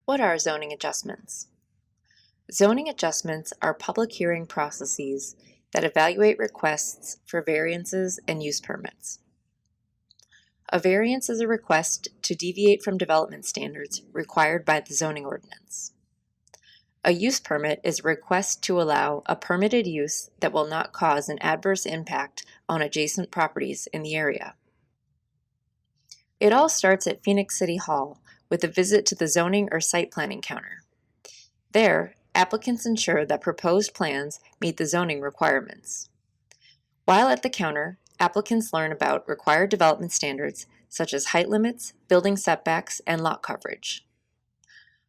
What are zoning adjustments? Zoning adjustments are public hearing processes that evaluate requests for variances and use permits. A variance is a request to deviate from development standards required by the zoning ordinance. A use permit is a request to allow a permitted use that will not cause an adverse impact on adjacent properties in the area. It all starts at Phoenix City Hall with a visit to the zoning or site planning counter. There, applicants ensure that proposed plans meet the zoning requirements. While at the counter, applicants learn about required development standards such as height limits, building setbacks, and lot coverage.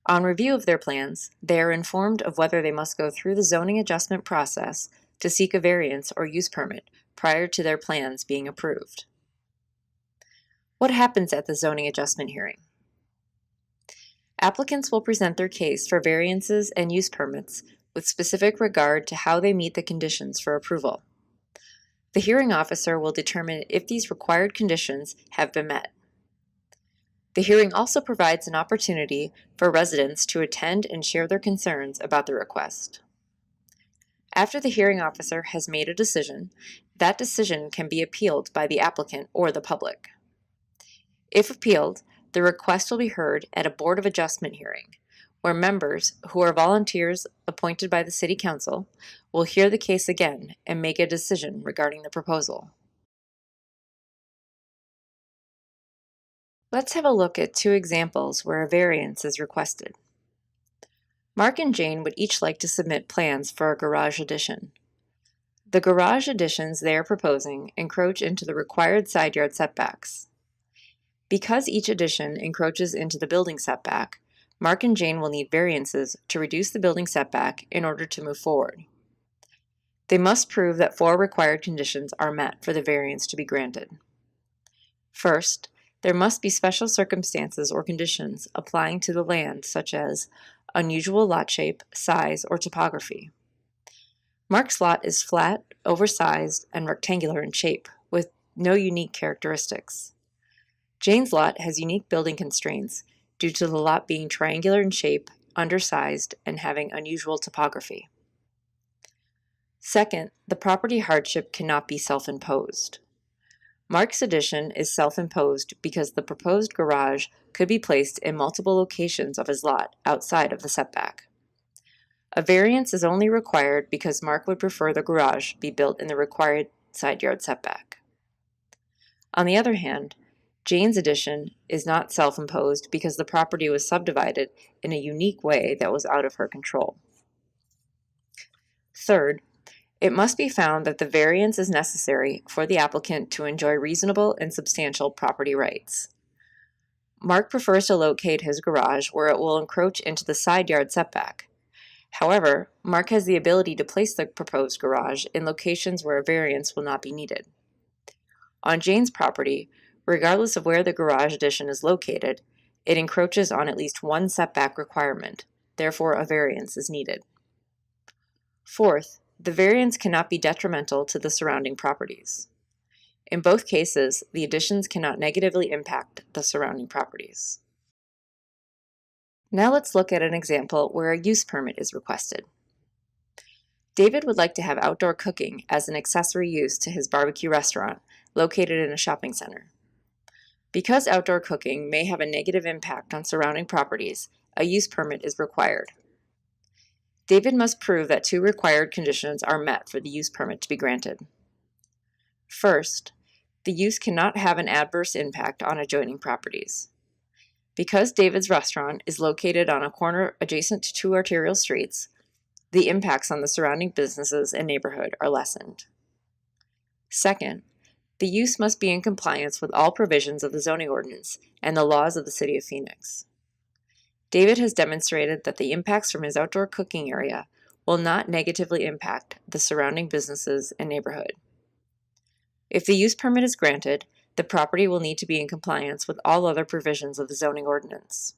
On review of their plans, they are informed of whether they must go through the zoning adjustment process to seek a variance or use permit prior to their plans being approved. What happens at the zoning adjustment hearing? Applicants will present their case for variances and use permits with specific regard to how they meet the conditions for approval. The hearing officer will determine if these required conditions have been met. The hearing also provides an opportunity for residents to attend and share their concerns about the request. After the hearing officer has made a decision, that decision can be appealed by the applicant or the public. If appealed, the request will be heard at a Board of Adjustment hearing, where members, who are volunteers appointed by the City Council, will hear the case again and make a decision regarding the proposal. Let's have a look at two examples where a variance is requested. Mark and Jane would each like to submit plans for a garage addition. The garage additions they are proposing encroach into the required side yard setbacks. Because each addition encroaches into the building setback, Mark and Jane will need variances to reduce the building setback in order to move forward. They must prove that 4 required conditions are met for the variance to be granted. First, there must be special circumstances or conditions applying to the land, such as unusual lot shape, size, or topography. Mark's lot is flat, oversized, and rectangular in shape, with no unique characteristics. Jane's lot has unique building constraints due to the lot being triangular in shape, undersized, and having unusual topography. Second, the property hardship cannot be self-imposed. Mark's addition is self-imposed because the proposed garage could be placed in multiple locations of his lot outside of the setback. A variance is only required because Mark would prefer the garage be built in the required side yard setback. On the other hand, Jane's addition is not self-imposed because the property was subdivided in a unique way that was out of her control. Third, it must be found that the variance is necessary for the applicant to enjoy reasonable and substantial property rights. Mark prefers to locate his garage where it will encroach into the side yard setback. However, Mark has the ability to place the proposed garage in locations where a variance will not be needed. On Jane's property, regardless of where the garage addition is located, it encroaches on at least one setback requirement, therefore a variance is needed. Fourth, the variance cannot be detrimental to the surrounding properties. In both cases, the additions cannot negatively impact the surrounding properties. Now let's look at an example where a use permit is requested. David would like to have outdoor cooking as an accessory use to his barbecue restaurant located in a shopping center. Because outdoor cooking may have a negative impact on surrounding properties, a use permit is required. David must prove that 2 required conditions are met for the use permit to be granted. First, the use cannot have an adverse impact on adjoining properties. Because David's restaurant is located on a corner adjacent to 2 arterial streets, the impacts on the surrounding businesses and neighborhood are lessened. Second, the use must be in compliance with all provisions of the zoning ordinance and the laws of the City of Phoenix. David has demonstrated that the impacts from his outdoor cooking area will not negatively impact the surrounding businesses and neighborhood. If the use permit is granted, the property will need to be in compliance with all other provisions of the zoning ordinance.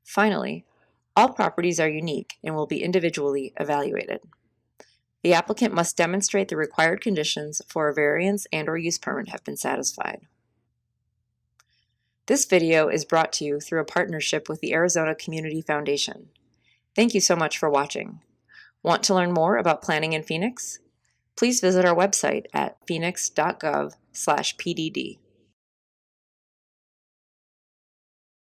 Finally, all properties are unique and will be individually evaluated. The applicant must demonstrate the required conditions for a variance and/or use permit have been satisfied. This video is brought to you through a partnership with the Arizona Community Foundation. Thank you so much for watching. Want to learn more about planning in Phoenix? Please visit our website at phoenix.gov/pdd.